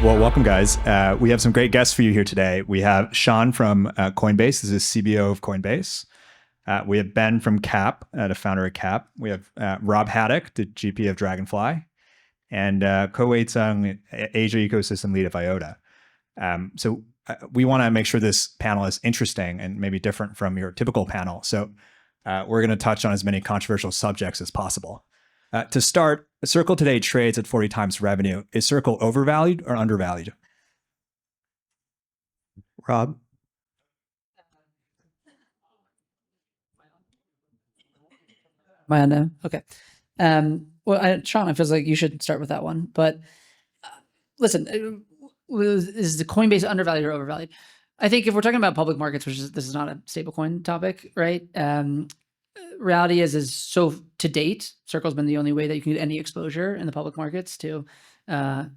Well, welcome, guys. We have some great guests for you here today. We have Shan from Coinbase. This is CBO of Coinbase. We have Ben from Cap, the founder of Cap. We have Rob Hadick, the GP of Dragonfly, and Ko-Wei Tseng, Asia ecosystem lead of IOTA. So we want to make sure this panel is interesting and maybe different from your typical panel. So we're going to touch on as many controversial subjects as possible. To start, Circle today trades at 40 times revenue. Is Circle overvalued or undervalued? Rob? Am I on now? Okay. Well, Sean, it feels like you should start with that one. But listen, is the Coinbase undervalued or overvalued? I think if we're talking about public markets, this is not a stablecoin topic, right? Reality is so to date, Circle's been the only way that you can get any exposure in the public markets to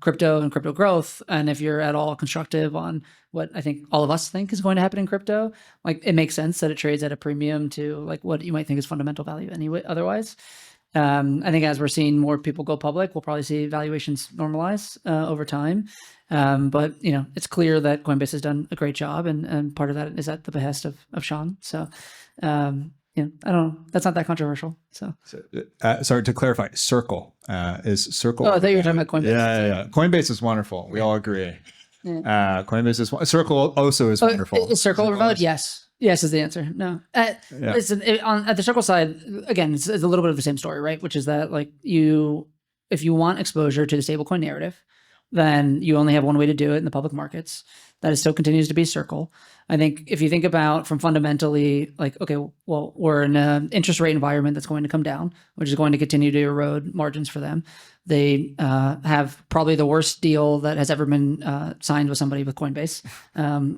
crypto and crypto growth. And if you're at all constructive on what I think all of us think is going to happen in crypto, like it makes sense that it trades at a premium to like what you might think is fundamental value anyway. Otherwise, I think as we're seeing more people go public, we'll probably see valuations normalize over time. But you know, it's clear that Coinbase has done a great job, and part of that is at the behest of Shan. So. Yeah, I don't know. That's not that controversial. So sorry to clarify, Circle is Circle. Oh, I thought you were talking about Coinbase. Yeah. Coinbase is wonderful. We all agree. Yeah. Coinbase is Circle also is wonderful. Is Circle overvalued? Yes. Yes is the answer. No. Listen, at the Circle side, again, it's a little bit of the same story, right? Which is that like if you want exposure to the stablecoin narrative, then you only have one way to do it in the public markets. That still continues to be Circle. I think if you think about from fundamentally, like, okay, well, we're in an interest rate environment that's going to come down, which is going to continue to erode margins for them. They have probably the worst deal that has ever been signed with somebody with Coinbase,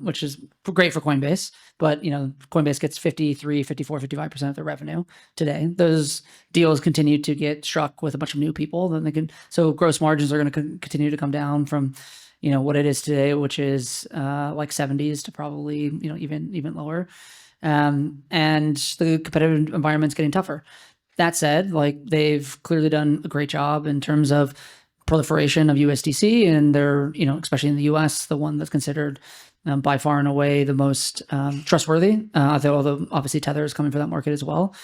which is great for Coinbase. But, you know, Coinbase gets 53, 54, 55% of their revenue today. Those deals continue to get struck with a bunch of new people. So gross margins are going to continue to come down from, you know, what it is today, which is like 70s to probably, you know, even lower. And the competitive environment's getting tougher. That said, like they've clearly done a great job in terms of proliferation of USDC, and they're, you know, especially in the US, the one that's considered by far and away the most trustworthy, although obviously Tether is coming for that market as well.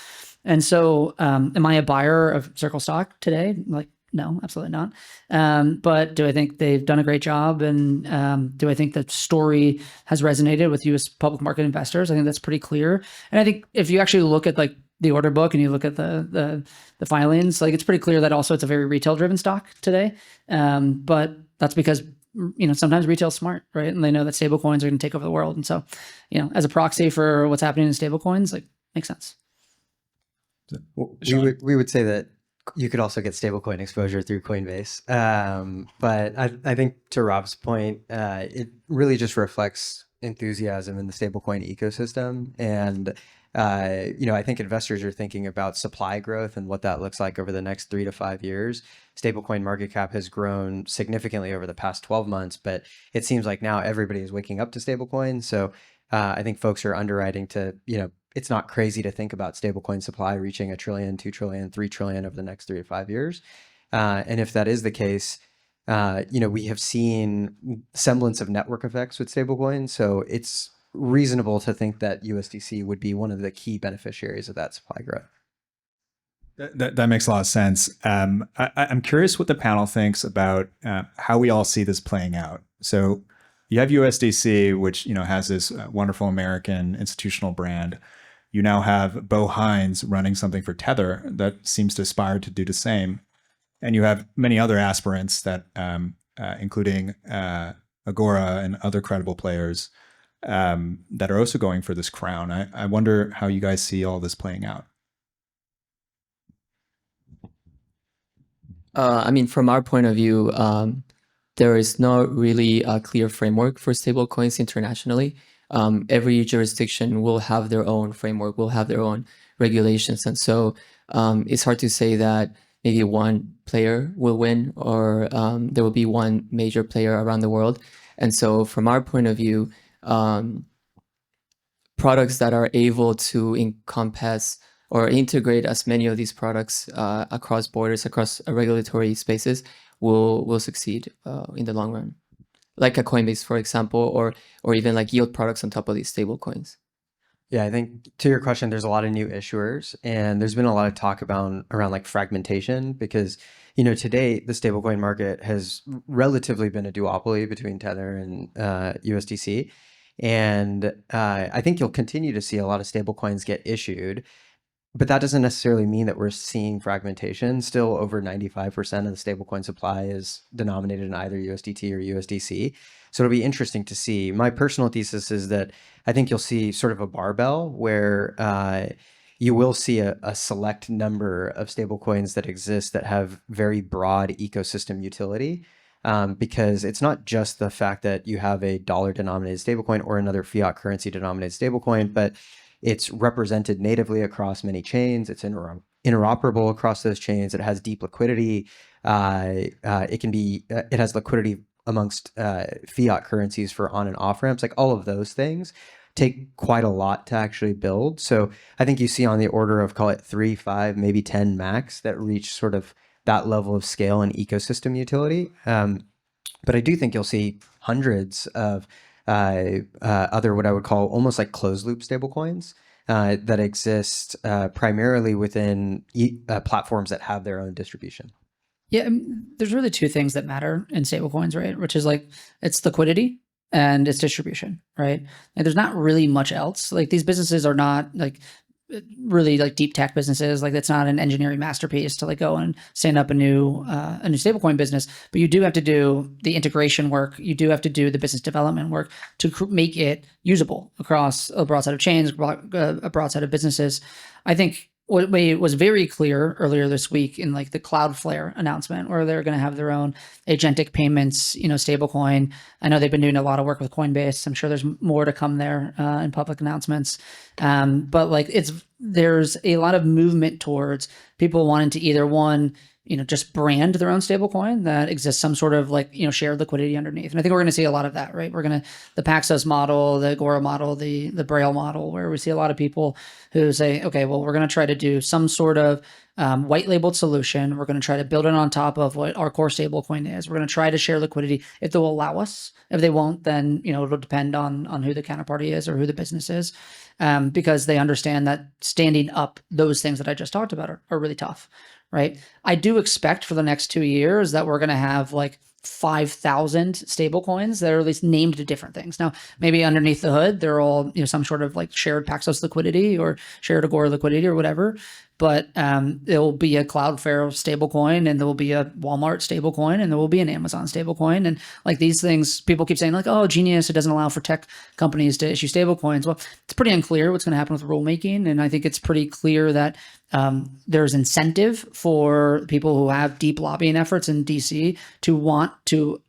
And so am I a buyer of Circle stock today? Like, no, absolutely not. But do I think they've done a great job? And do I think the story has resonated with US public market investors? I think that's pretty clear. And I think if you actually look at like the order book and you look at the filings, like it's pretty clear that also it's a very retail driven stock today. But that's because, you know, sometimes retail's smart, right? And they know that stablecoins are going to take over the world. And so, you know, as a proxy for what's happening in stablecoins, like makes sense. We would say that you could also get stablecoin exposure through Coinbase. But I think to Rob's point, it really just reflects enthusiasm in the stablecoin ecosystem. And, you know, I think investors are thinking about supply growth and what that looks like over the next 3 to 5 years. Stablecoin market cap has grown significantly over the past 12 months, but it seems like now everybody is waking up to stablecoin. So I think folks are underwriting to, you know, it's not crazy to think about stablecoin supply reaching $1 trillion, $2 trillion, $3 trillion over the next 3 to 5 years. And if that is the case, you know, we have seen semblance of network effects with stablecoins. So it's reasonable to think that USDC would be one of the key beneficiaries of that supply growth. That makes a lot of sense. I'm curious what the panel thinks about how we all see this playing out. So you have USDC, which, you know, has this wonderful American institutional brand. You now have Bo Hines running something for Tether that seems to aspire to do the same. And you have many other aspirants that, including Agora and other credible players that are also going for this crown. I wonder how you guys see all this playing out. I mean, from our point of view, there is not really a clear framework for stablecoins internationally. Every jurisdiction will have their own framework, will have their own regulations. And so it's hard to say that maybe one player will win or there will be one major player around the world. And so from our point of view, products that are able to encompass or integrate as many of these products across borders, across regulatory spaces will succeed in the long run. like a Coinbase, for example, or even like yield products on top of these stable coins? Yeah, I think to your question, there's a lot of new issuers, and there's been a lot of talk around like fragmentation because, you know, today the stablecoin market has relatively been a duopoly between Tether and USDC, and I think you'll continue to see a lot of stablecoins get issued. But that doesn't necessarily mean that we're seeing fragmentation. Still, over 95% of the stablecoin supply is denominated in either USDT or USDC. So it'll be interesting to see. My personal thesis is that I think you'll see sort of a barbell where you will see a select number of stablecoins that exist that have very broad ecosystem utility. Because it's not just the fact that you have a dollar denominated stablecoin or another fiat currency denominated stablecoin, but it's represented natively across many chains. It's interoperable across those chains. It has deep liquidity. It has liquidity amongst fiat currencies for on and off ramps. Like all of those things take quite a lot to actually build. So I think you see on the order of, call it 3, 5, maybe 10 max that reach sort of that level of scale and ecosystem utility. But I do think you'll see hundreds of other what I would call almost like closed loop stablecoins that exist primarily within platforms that have their own distribution. Yeah, there's really two things that matter in stablecoins, right? Which is like it's liquidity and it's distribution, right? And there's not really much else. Like these businesses are not like really like deep tech businesses. Like that's not an engineering masterpiece to like go and stand up a new stablecoin business. But you do have to do the integration work. You do have to do the business development work to make it usable across a broad set of chains, a broad set of businesses. I think what was very clear earlier this week in like the Cloudflare announcement, where they're going to have their own agentic payments, you know, stablecoin. I know they've been doing a lot of work with Coinbase. I'm sure there's more to come there in public announcements. But like there's a lot of movement towards people wanting to either one, you know, just brand their own stablecoin that exists some sort of like, you know, shared liquidity underneath. And I think we're going to see a lot of that, right? The Paxos model, the Agora model, the Braille model, where we see a lot of people who say, okay, well, we're going to try to do some sort of white labeled solution. We're going to try to build it on top of what our core stablecoin is. We're going to try to share liquidity if they'll allow us. If they won't, then, you know, it'll depend on who the counterparty is or who the business is, because they understand that standing up those things that I just talked about are really tough. Right. I do expect for the next 2 years that we're going to have like 5,000 stable coins that are at least named to different things. Now, maybe underneath the hood, they're all, you know, some sort of like shared Paxos liquidity or shared Agora liquidity or whatever. But there will be a Cloudflare stablecoin, and there will be a Walmart stablecoin, and there will be an Amazon stablecoin. And like these things, people keep saying like, oh, genius, it doesn't allow for tech companies to issue stablecoins. Well, it's pretty unclear what's going to happen with rulemaking. And I think it's pretty clear that there's incentive for people who have deep lobbying efforts in DC to want to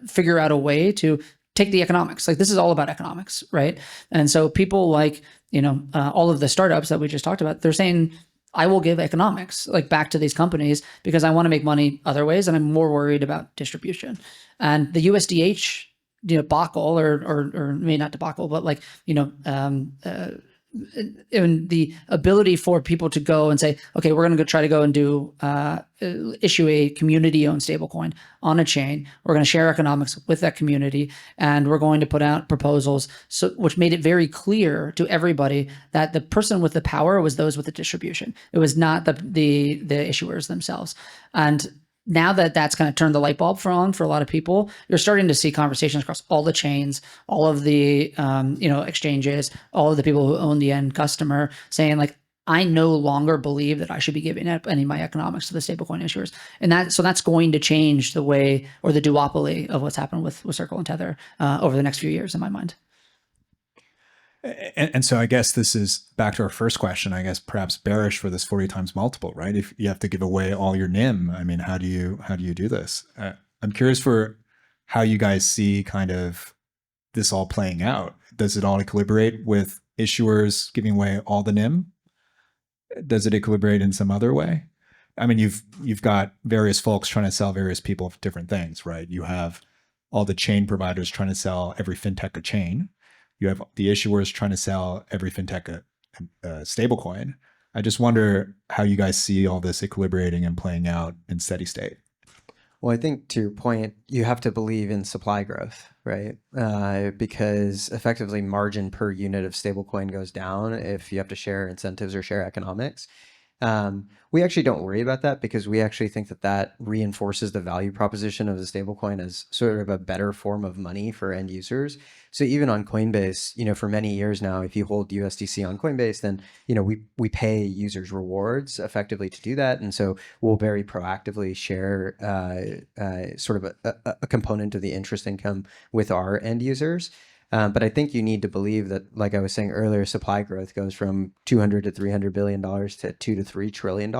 figure out a way to take the economics. Like this is all about economics, right? And so people like, you know, all of the startups that we just talked about, they're saying, I will give economics like back to these companies because I want to make money other ways, and I'm more worried about distribution. And the USDH, you know, debacle or maybe not debacle, but like, you know, and the ability for people to go and say, okay, we're going to try to go and do issue a community-owned stablecoin on a chain. We're going to share economics with that community, and we're going to put out proposals, which made it very clear to everybody that the person with the power was those with the distribution. It was not the issuers themselves. And now that that's kind of turned the light bulb on for a lot of people, you're starting to see conversations across all the chains, all of the you know, exchanges, all of the people who own the end customer saying like, I no longer believe that I should be giving up any of my economics to the stablecoin issuers. And that's going to change the way or the duopoly of what's happened with Circle and Tether over the next few years in my mind. And so I guess this is back to our first question, I guess perhaps bearish for this 40 times multiple, right? If you have to give away all your NIM, I mean, how do you do this? I'm curious for how you guys see kind of this all playing out. Does it all equilibrate with issuers giving away all the NIM? Does it equilibrate in some other way? I mean, you've got various folks trying to sell various people different things, right? You have all the chain providers trying to sell every fintech a chain. You have the issuers trying to sell every fintech a stablecoin. I just wonder how you guys see all this equilibrating and playing out in steady state. Well, I think to your point, you have to believe in supply growth, right? Because effectively margin per unit of stablecoin goes down if you have to share incentives or share economics. We actually don't worry about that because we actually think that that reinforces the value proposition of the stablecoin as sort of a better form of money for end users. So even on Coinbase, for many years now, if you hold USDC on Coinbase, then, we pay users rewards effectively to do that. And so we'll very proactively share sort of a component of the interest income with our end users. But I think you need to believe that, like I was saying earlier, supply growth goes from $200 to $300 billion to $2 to $3 trillion.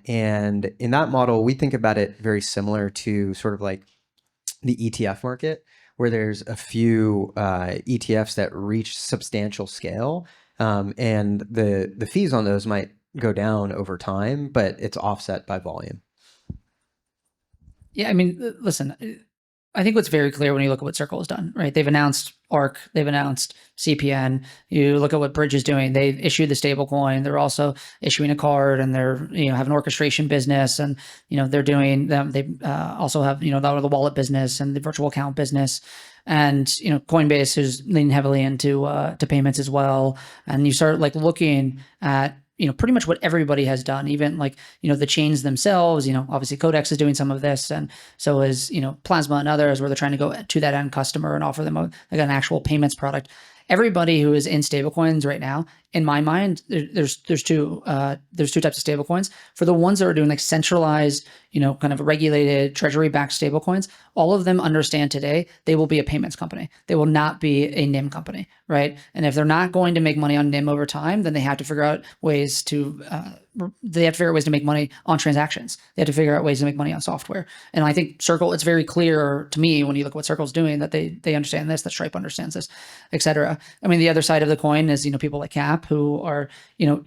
And in that model, we think about it very similar to sort of like the ETF market, where there's a few ETFs that reach substantial scale. And the fees on those might go down over time, but it's offset by volume. Yeah, I mean, listen, I think what's very clear when you look at what Circle has done, right? They've announced ARC, they've announced CPN. You look at what Bridge is doing. They've issued the stablecoin. They're also issuing a card, and they're have an orchestration business, and they're doing them. They also have the wallet business and the virtual account business, and Coinbase is leaning heavily into to payments as well. And you start looking at pretty much what everybody has done, even the chains themselves, obviously Codex is doing some of this, and so is, Plasma and others, where they're trying to go to that end customer and offer them an actual payments product. Everybody who is in stablecoins right now, in my mind, there's two types of stablecoins. For the ones that are doing centralized, kind of regulated treasury-backed stablecoins, all of them understand today they will be a payments company. They will not be a NIM company, right? And if they're not going to make money on NIM over time, then they have to figure out ways to make money on transactions. They have to figure out ways to make money on software. And I think Circle, it's very clear to me when you look at what Circle's doing that they understand this, that Stripe understands this, et cetera. I mean, the other side of the coin is people like Cap, who are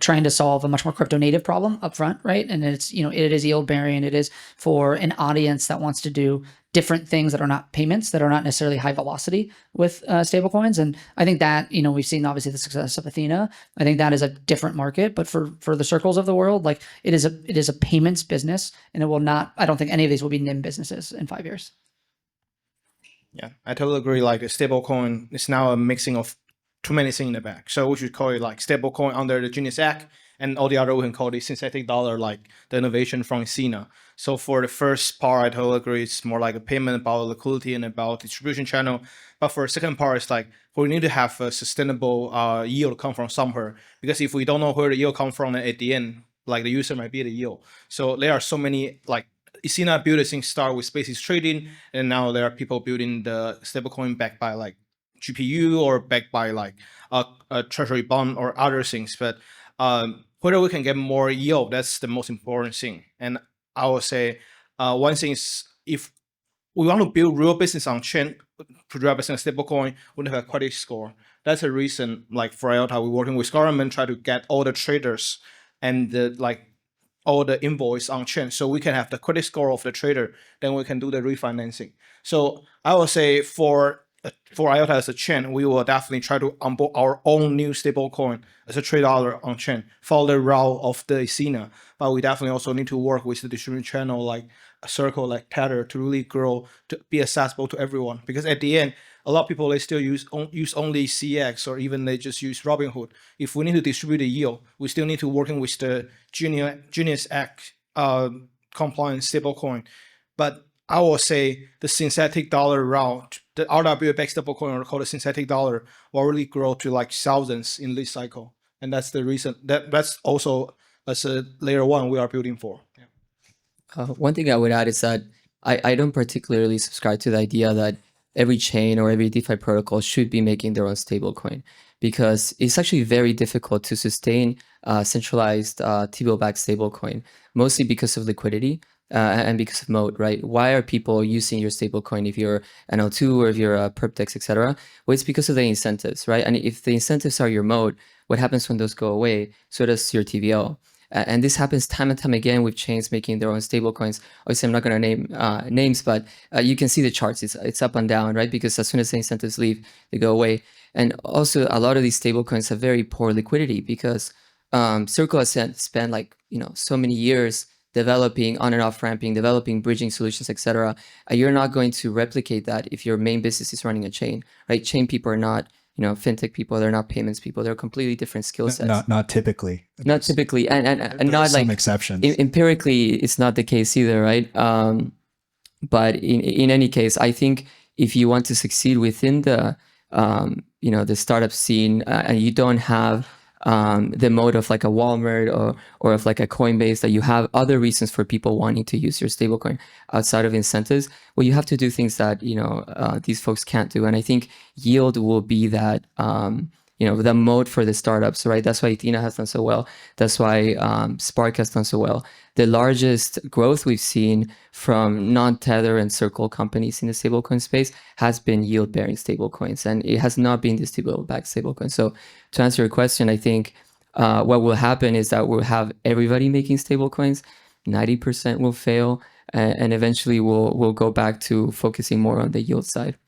trying to solve a much more crypto native problem up front, right? And it's it is yield bearing. It is for an audience that wants to do different things that are not payments, that are not necessarily high velocity with stablecoins. And I think that we've seen obviously the success of Athena. I think that is a different market, but for the Circles of the world, it is a payments business, and it will not. I don't think any of these will be NIM businesses in 5 years. Yeah, I totally agree. The stablecoin is now a mixing of too many things in the back. So we should call it stablecoin under the Genius Act, and all the other we can call it synthetic dollar, the innovation from Athena. So for the first part, I totally agree. It's more like a payment about liquidity and about distribution channel. But for the second part, it's we need to have a sustainable yield come from somewhere. Because if we don't know where the yield come from, at the end, the user might be the yield. So there are so many Athena built this thing start with Spaces trading, and now there are people building the stablecoin backed by GPU or backed by a treasury bond or other things. But whether we can get more yield, that's the most important thing. And I would say one thing is, if we want to build real business on chain, to drive business stablecoin, we need to have a credit score. That's a reason, for IOTA, we're working with government, try to get all the traders and all the invoice on chain, so we can have the credit score of the trader. Then we can do the refinancing. So I would say for IOTA as a chain, we will definitely try to onboard our own new stablecoin as a trade dollar on chain, follow the route of the Athena. But we definitely also need to work with the distribution channel like a Circle, like Tether, to really grow, to be accessible to everyone. Because at the end, a lot of people, they still use only CX, or even they just use Robinhood. If we need to distribute the yield, we still need to working with the Genius Act compliant stablecoin. But I will say the synthetic dollar route, the RWA-backed stablecoin, or called the synthetic dollar, will really grow to thousands in this cycle. And that's the reason that's also as a layer one we are building for. Yeah. One thing I would add is that I don't particularly subscribe to the idea that every chain or every DeFi protocol should be making their own stablecoin, because it's actually very difficult to sustain centralized T-bill-backed stablecoin, mostly because of liquidity. And because of moat, right? Why are people using your stablecoin if you're an L2 or if you're a Perpdex, etc.? Well, it's because of the incentives, right? And if the incentives are your moat, what happens when those go away? So does your TVL. And this happens time and time again with chains making their own stablecoins. Obviously, I'm not going to name names, but you can see the charts. It's up and down, right? Because as soon as the incentives leave, they go away. And also, a lot of these stablecoins have very poor liquidity, because Circle has spent so many years developing on and off ramping, developing bridging solutions, etc. You're not going to replicate that if your main business is running a chain, right? Chain people are not, fintech people. They're not payments people. They're completely different skill sets. Not typically. Not typically, and not some like exceptions. Empirically, it's not the case either, right? But in any case, I think if you want to succeed within the the startup scene, and you don't have the mode of like a Walmart or of like a Coinbase, that you have other reasons for people wanting to use your stablecoin outside of incentives, well, you have to do things that these folks can't do. And I think yield will be that the mode for the startups, right? That's why Ethena has done so well. That's why Spark has done so well. The largest growth we've seen from non-Tether and Circle companies in the stablecoin space has been yield-bearing stablecoins, and it has not been distributable-backed stablecoins. So to answer your question, I think what will happen is that we'll have everybody making stablecoins. 90% will fail, and eventually we'll go back to focusing more on the yield side.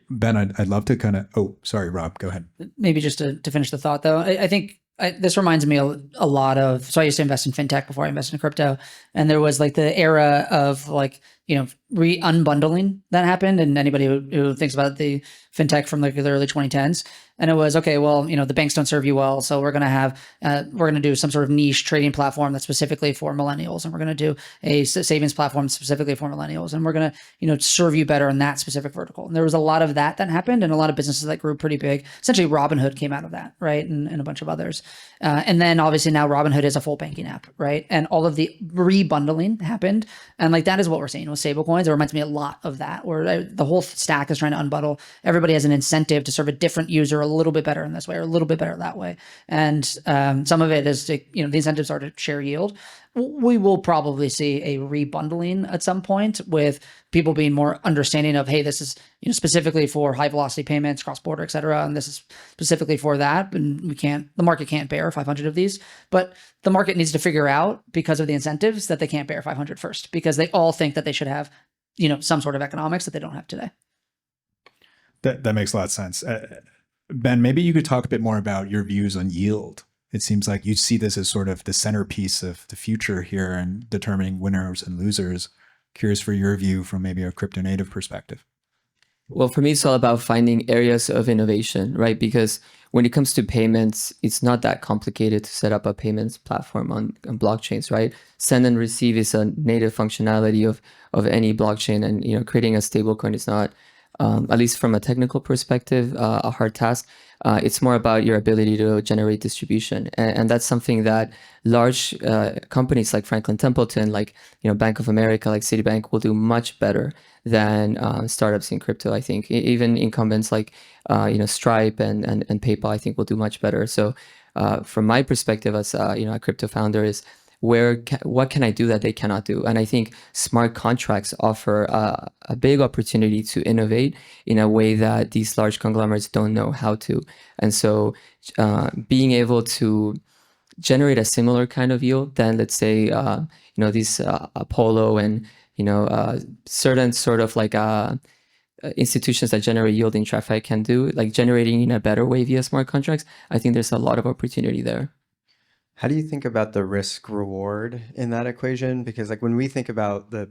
Ben, I'd love to kind of. Oh, sorry, Rob. Go ahead. Maybe just to finish the thought, though, I think this reminds me a lot of. So I used to invest in fintech before I invested in crypto, and there was like the era of like unbundling that happened. And anybody who thinks about the fintech from like the early 2010s, and it was okay. Well, the banks don't serve you well, so we're gonna do some sort of niche trading platform that's specifically for millennials, and we're gonna do a savings platform specifically for millennials, and we're gonna serve you better in that specific vertical. And there was a lot of that happened, and a lot of businesses that grew pretty big. Essentially, Robinhood came out of that, right, and a bunch of others. And then obviously now Robinhood is a full banking app, right? And all of the rebundling happened, and like that is what we're seeing with stablecoins. It reminds me a lot of that, where the whole stack is trying to unbundle. Everybody has an incentive to serve a different user a little bit better in this way or a little bit better that way. And some of it is to, the incentives are to share yield. We will probably see a rebundling at some point with people being more understanding of, hey, this is specifically for high velocity payments, cross border, et cetera, and this is specifically for that. And the market can't bear 500 of these, but the market needs to figure out, because of the incentives, that they can't bear 500 first, because they all think that they should have some sort of economics that they don't have today. That makes a lot of sense. Ben, maybe you could talk a bit more about your views on yield. It seems like you see this as sort of the centerpiece of the future here and determining winners and losers. Curious for your view from maybe a crypto native perspective. Well, for me, it's all about finding areas of innovation, right? Because when it comes to payments, it's not that complicated to set up a payments platform on blockchains, right? Send and receive is a native functionality of any blockchain, and creating a stablecoin is not, at least from a technical perspective, a hard task. It's more about your ability to generate distribution, and that's something that large companies like Franklin Templeton, like Bank of America, like Citibank, will do much better than startups in crypto. I think even incumbents like Stripe and PayPal, I think, will do much better. So from my perspective as a crypto founder is, what can I do that they cannot do? And I think smart contracts offer a big opportunity to innovate in a way that these large conglomerates don't know how to. And so being able to generate a similar kind of yield than, let's say, these Apollo and certain sort of like institutions that generate yield in TradFi can do, like generating in a better way via smart contracts, I think there's a lot of opportunity there. How do you think about the risk reward in that equation? Because like when we think about the,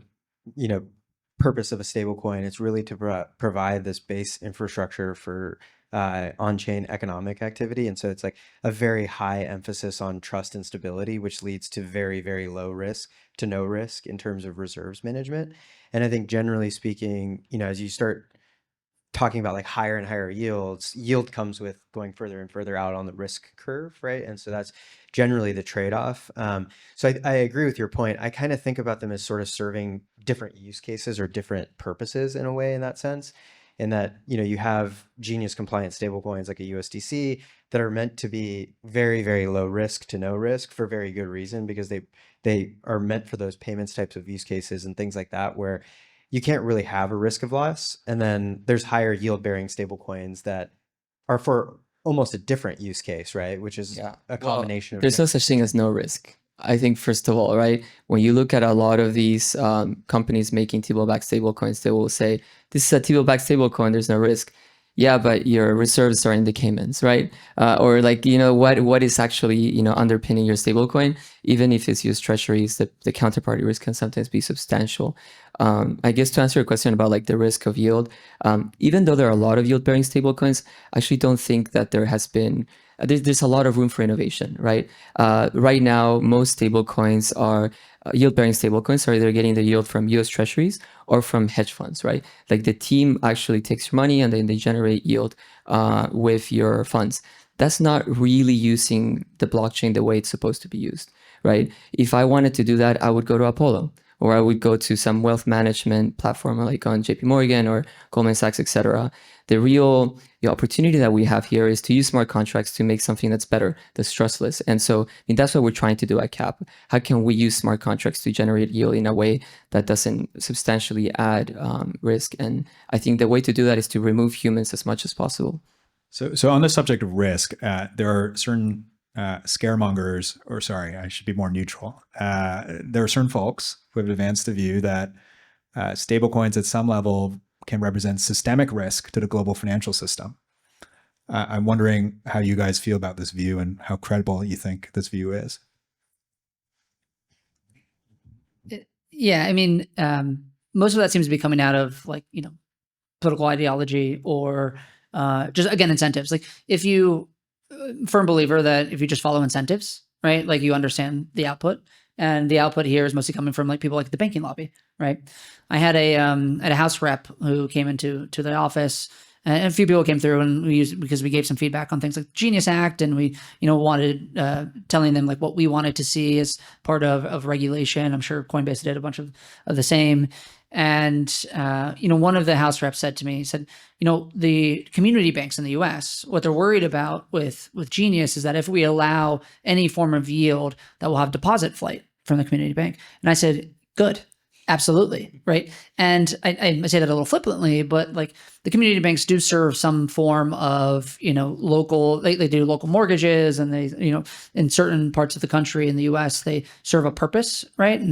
purpose of a stablecoin, it's really to provide this base infrastructure for on-chain economic activity. And so it's like a very high emphasis on trust and stability, which leads to very, very low risk to no risk in terms of reserves management. And I think generally speaking, as you start talking about like higher and higher yields, yield comes with going further and further out on the risk curve, right? And so that's generally the trade-off. So I agree with your point. I kind of think about them as sort of serving different use cases or different purposes in a way, in that sense, in that, you have genius compliant stablecoins like a USDC that are meant to be very, very low risk to no risk for very good reason, because they are meant for those payments types of use cases and things like that, where you can't really have a risk of loss. And then there's higher yield bearing stablecoins that are for almost a different use case, right? Which is a combination of. There's no such thing as no risk. I think, first of all, right, when you look at a lot of these companies making T-bill-backed stablecoins, they will say, this is a T-bill-backed stablecoin, there's no risk. yeah, but your reserves are in the Caymans, right? Or like, what is actually, underpinning your stablecoin? Even if it's used treasuries, the counterparty risk can sometimes be substantial. I guess to answer your question about like the risk of yield, even though there are a lot of yield-bearing stablecoins, I actually don't think that there has been, there's a lot of room for innovation, right? Right now, most stablecoins are yield-bearing stablecoins are either getting the yield from US treasuries or from hedge funds, right? Like the team actually takes your money and then they generate yield with your funds. That's not really using the blockchain the way it's supposed to be used, right? If I wanted to do that, I would go to Apollo, or I would go to some wealth management platform like on JP Morgan or Goldman Sachs, etc. The real opportunity that we have here is to use smart contracts to make something that's better, that's trustless. And so that's what we're trying to do at CAP. How can we use smart contracts to generate yield in a way that doesn't substantially add risk? And I think the way to do that is to remove humans as much as possible. So on the subject of risk, there are certain scaremongers, or sorry, I should be more neutral. There are certain folks who have advanced the view that stablecoins at some level can represent systemic risk to the global financial system. I'm wondering how you guys feel about this view and how credible you think this view is. Yeah, I mean, most of that seems to be coming out of like, political ideology or just, again, incentives. Like if you, firm believer that if you just follow incentives, right, like you understand the output, and the output here is mostly coming from like people like the banking lobby, right? I had a house rep who came into the office, and a few people came through, and we used, because we gave some feedback on things like Genius Act, and we wanted telling them like what we wanted to see as part of regulation. I'm sure Coinbase did a bunch of the same. And one of the house reps said to me, he said, the community banks in the US, what they're worried about with Genius is that if we allow any form of yield, that will have deposit flight from the community bank. And I said, good, absolutely, right? And I say that a little flippantly, but like the community banks do serve some form of, local, they do local mortgages, and they, in certain parts of the country in the US, they serve a purpose, right?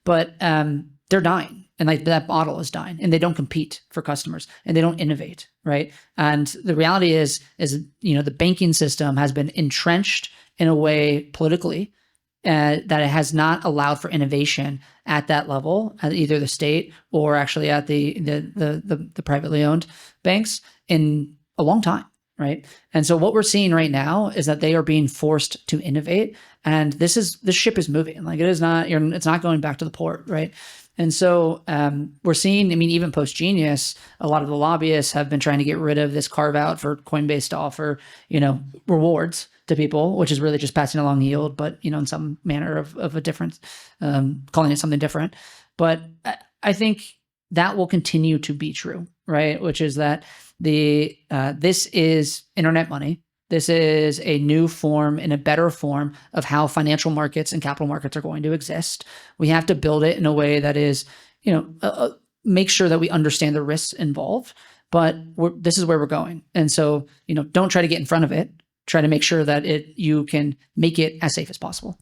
But they're dying. And like that model is dying, and they don't compete for customers, and they don't innovate, right? And the reality is the banking system has been entrenched in a way politically that it has not allowed for innovation at that level, at either the state or actually at the privately owned banks in a long time, right? And so what we're seeing right now is that they are being forced to innovate, and this ship is moving. Like it's not going back to the port, right? And so we're seeing, even post-Genius, a lot of the lobbyists have been trying to get rid of this carve-out for Coinbase to offer, rewards to people, which is really just passing along yield, but, in some manner of a different, calling it something different. But I think that will continue to be true, right? Which is that this is internet money. This is a new form and a better form of how financial markets and capital markets are going to exist. We have to build it in a way that is, make sure that we understand the risks involved, but this is where we're going. And so, don't try to get in front of it. Try to make sure that you can make it as safe as possible.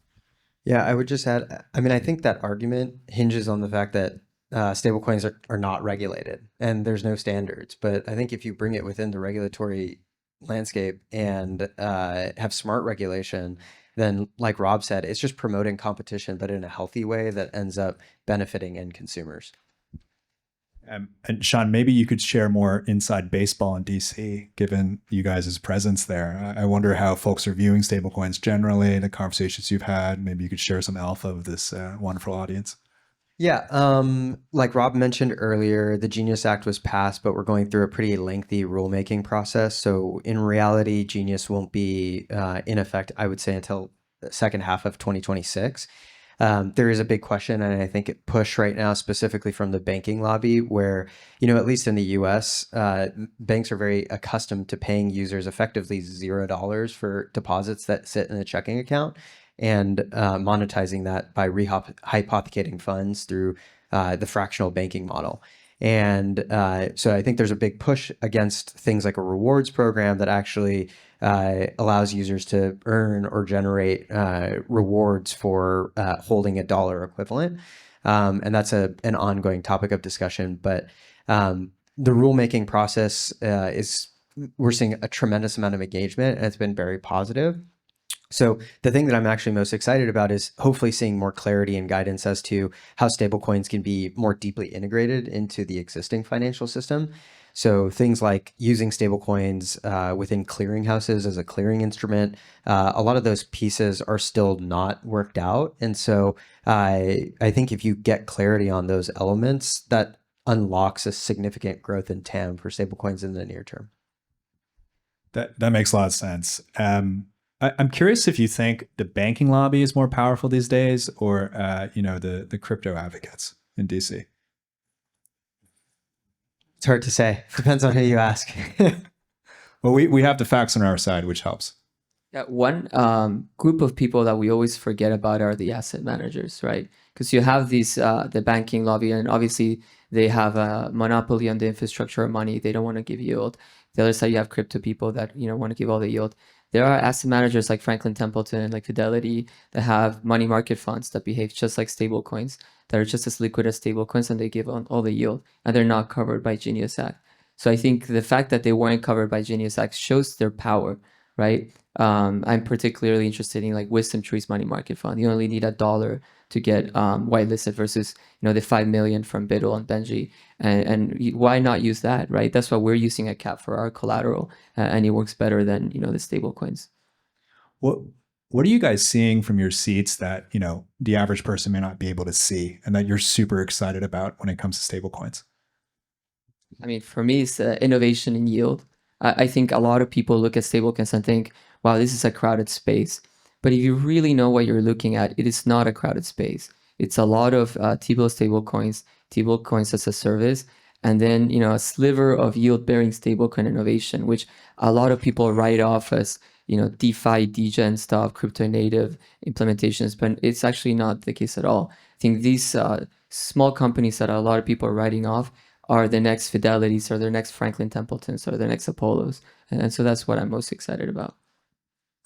Yeah, I would just add, I think that argument hinges on the fact that stablecoins are not regulated and there's no standards. But I think if you bring it within the regulatory landscape and have smart regulation, then like Rob said, it's just promoting competition, but in a healthy way that ends up benefiting end consumers. And Shan, maybe you could share more inside baseball in DC, given you guys' presence there. I wonder how folks are viewing stablecoins generally, the conversations you've had. Maybe you could share some alpha of this wonderful audience. Yeah, like Rob mentioned earlier, the Genius Act was passed, but we're going through a pretty lengthy rulemaking process. So in reality, Genius won't be in effect, I would say, until the second half of 2026. There is a big question, and I think it push right now, specifically from the banking lobby, where, at least in the US, banks are very accustomed to paying users effectively $0 for deposits that sit in a checking account, and monetizing that by hypothecating funds through the fractional banking model. And so I think there's a big push against things like a rewards program that actually allows users to earn or generate rewards for holding a dollar equivalent. And that's an ongoing topic of discussion. But the rulemaking process is we're seeing a tremendous amount of engagement, and it's been very positive. So the thing that I'm actually most excited about is hopefully seeing more clarity and guidance as to how stablecoins can be more deeply integrated into the existing financial system. So things like using stablecoins within clearinghouses as a clearing instrument, a lot of those pieces are still not worked out. And so I think if you get clarity on those elements, that unlocks a significant growth in TAM for stablecoins in the near term. That makes a lot of sense. I'm curious if you think the banking lobby is more powerful these days, or the crypto advocates in DC. It's hard to say. Depends on who you ask. Well, we have the facts on our side, which helps. Yeah, one group of people that we always forget about are the asset managers, right? Because you have these the banking lobby, and obviously they have a monopoly on the infrastructure of money. They don't want to give yield. The other side, you have crypto people that want to give all the yield. There are asset managers like Franklin Templeton, like Fidelity, that have money market funds that behave just like stable coins, that are just as liquid as stable coins, and they give on all the yield, and they're not covered by Genius Act. So I think the fact that they weren't covered by Genius Act shows their power, right? I'm particularly interested in like Wisdom Tree's money market fund. You only need $1 to get whitelisted versus the 5 million from Biddle and Benji, and why not use that, right? That's why we're using a cap for our collateral, and it works better than the stable coins. What are you guys seeing from your seats that the average person may not be able to see, and that you're super excited about when it comes to stable coins? I mean, for me, it's innovation in yield. I think a lot of people look at stablecoins and think, wow, this is a crowded space. But if you really know what you're looking at, it is not a crowded space. It's a lot of T-bill stablecoins as a service, and then a sliver of yield-bearing stablecoin innovation, which a lot of people write off as DeFi, degen stuff, crypto native implementations, but it's actually not the case at all. I think these small companies that a lot of people are writing off are the next Fidelities, or their next Franklin Templetons, or the next Apollos, and so that's what I'm most excited about.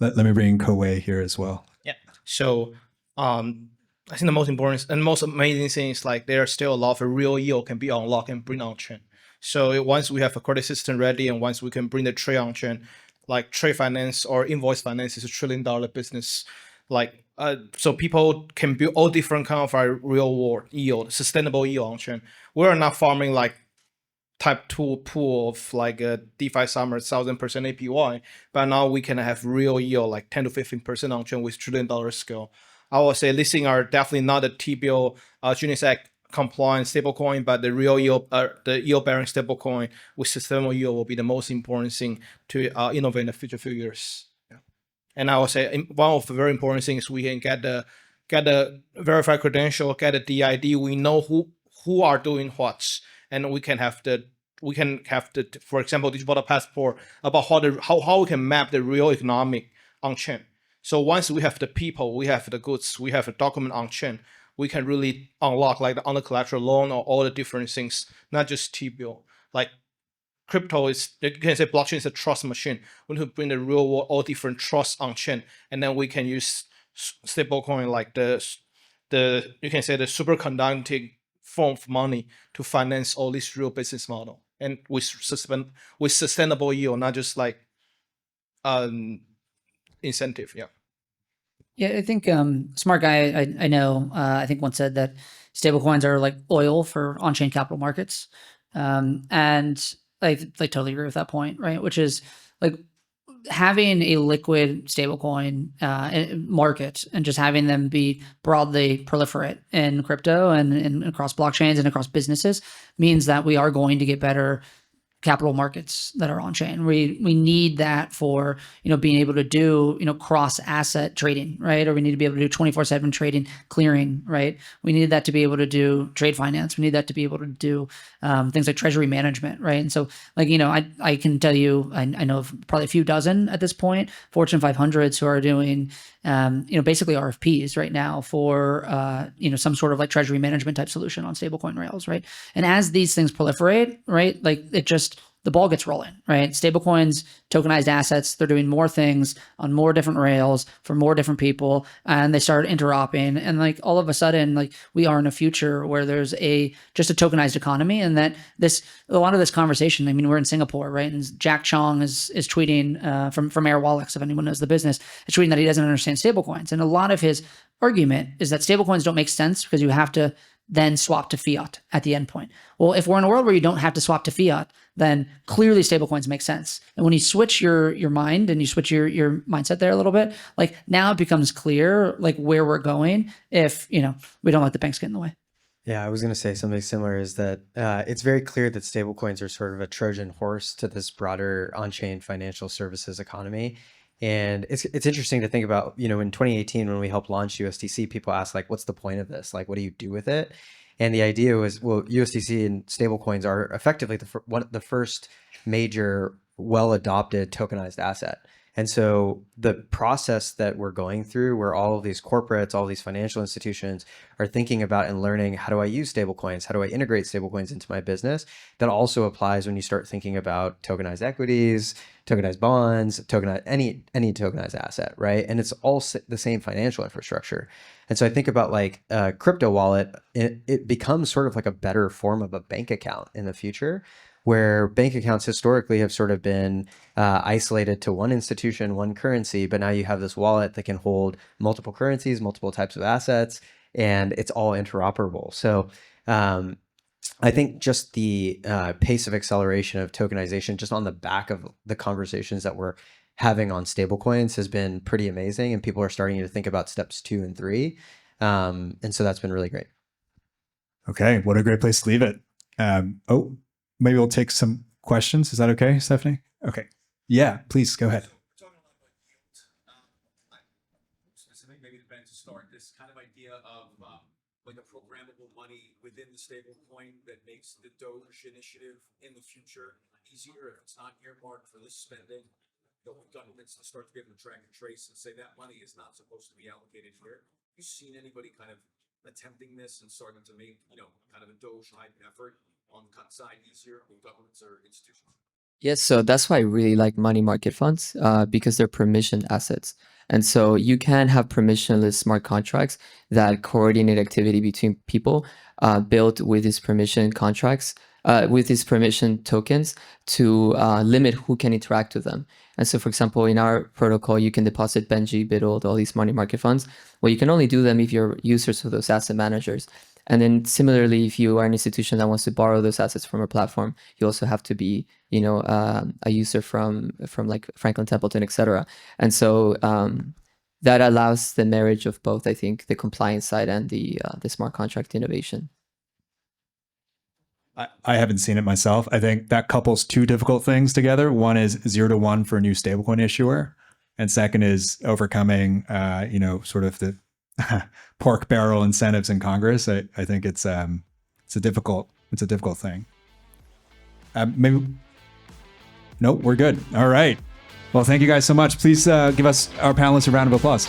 Let me bring Ko-Wei here as well. Yeah. So I think the most important and most amazing thing is like there are still a lot of real yield can be unlocked and bring on chain. So once we have a credit system ready, and once we can bring the trade on chain, like trade finance or invoice finance is $1 trillion business. Like so people can build all different kind of real world yield, sustainable yield on chain. We're not farming like type 2 pool of like a DeFi summer 1,000% APY, but now we can have real yield like 10 to 15% on chain with $1 trillion scale. I would say listing are definitely not a T-bill Genius Act compliant stablecoin, but the real yield, the yield bearing stablecoin with sustainable yield will be the most important thing to innovate in the future few years. Yeah. And I would say one of the very important things we can get the verified credential, get a DID. We know who are doing what, and we can have the for example digital passport about how we can map the real economic on chain. So once we have the people, we have the goods, we have a document on chain, we can really unlock like the under collateral loan or all the different things, not just T-bill. Like crypto is, you can say blockchain is a trust machine. We need to bring the real world, all different trusts on chain, and then we can use stablecoin like the you can say the superconducting form of money to finance all this real business model, and with sustainable yield, not just like incentive. Yeah, I think smart guy I know I think once said that stablecoins are like oil for on-chain capital markets, and I totally agree with that point, right? Which is like having a liquid stablecoin market and just having them be broadly proliferate in crypto and across blockchains and across businesses means that we are going to get better capital markets that are on chain. We need that for being able to do cross asset trading, right? Or we need to be able to do 24/7 trading, clearing, right? We need that to be able to do trade finance. We need that to be able to do things like treasury management, right? And so like I can tell you I know of probably a few dozen at this point Fortune 500s who are doing basically RFPs right now for some sort of like treasury management type solution on stablecoin rails, right? And as these things proliferate, right, like it just the ball gets rolling, right? Stablecoins, tokenized assets, they're doing more things on more different rails for more different people, and they start interoperating. And like all of a sudden, like we are in a future where there's just a tokenized economy, and that a lot of this conversation, I mean, we're in Singapore, right? And Jack Chong is tweeting from Airwallex, if anyone knows the business, is tweeting that he doesn't understand stablecoins. And a lot of his argument is that stablecoins don't make sense because you have to then swap to fiat at the endpoint. Well, if we're in a world where you don't have to swap to fiat, then clearly stablecoins make sense. And when you switch your mind and you switch your mindset there a little bit, like now it becomes clear like where we're going if, we don't let the banks get in the way. Yeah, I was going to say something similar is that it's very clear that stablecoins are sort of a Trojan horse to this broader on-chain financial services economy. And it's interesting to think about, in 2018, when we helped launch USDC, people asked like, what's the point of this? Like, what do you do with it? And the idea was, well, USDC and stablecoins are effectively the first major well-adopted tokenized asset. And so the process that we're going through, where all of these corporates, all these financial institutions are thinking about and learning, how do I use stablecoins? How do I integrate stablecoins into my business? That also applies when you start thinking about tokenized equities, tokenized bonds, any tokenized asset, right? And it's all the same financial infrastructure. And so I think about like a crypto wallet, it becomes sort of like a better form of a bank account in the future, where bank accounts historically have sort of been isolated to one institution, one currency, but now you have this wallet that can hold multiple currencies, multiple types of assets, and it's all interoperable. So I think just the pace of acceleration of tokenization just on the back of the conversations that we're having on stablecoins has been pretty amazing, and people are starting to think about steps 2 and 3. And so that's been really great. Okay, what a great place to leave it. Maybe we'll take some questions. Is that okay, Stephanie? Okay. Yeah, please go ahead. Talking a lot about yield. Specific, maybe the bank to start this kind of idea of like a programmable money within the stable coin that makes the Doge initiative in the future easier if it's not earmarked for this spending. Governments to start to be able to track and trace and say that money is not supposed to be allocated here. Have you seen anybody kind of attempting this and starting to make, kind of a Doge type effort on the cut side easier with governments or institutions? Yes, so that's why I really like money market funds because they're permissioned assets. And so you can have permissionless smart contracts that coordinate activity between people built with these permission contracts, with these permission tokens to limit who can interact with them. And so, for example, in our protocol, you can deposit Benji, Biddle, all these money market funds. Well, you can only do them if you're users of those asset managers. And then similarly, if you are an institution that wants to borrow those assets from a platform, you also have to be, a user from like Franklin Templeton, etc. And so that allows the marriage of both, I think, the compliance side and the smart contract innovation. I haven't seen it myself. I think that couples two difficult things together. One is 0 to 1 for a new stablecoin issuer, and second is overcoming, sort of the pork barrel incentives in Congress. I think it's a difficult thing. Maybe. Nope, we're good. All right. Well, thank you guys so much. Please give us our panelists a round of applause.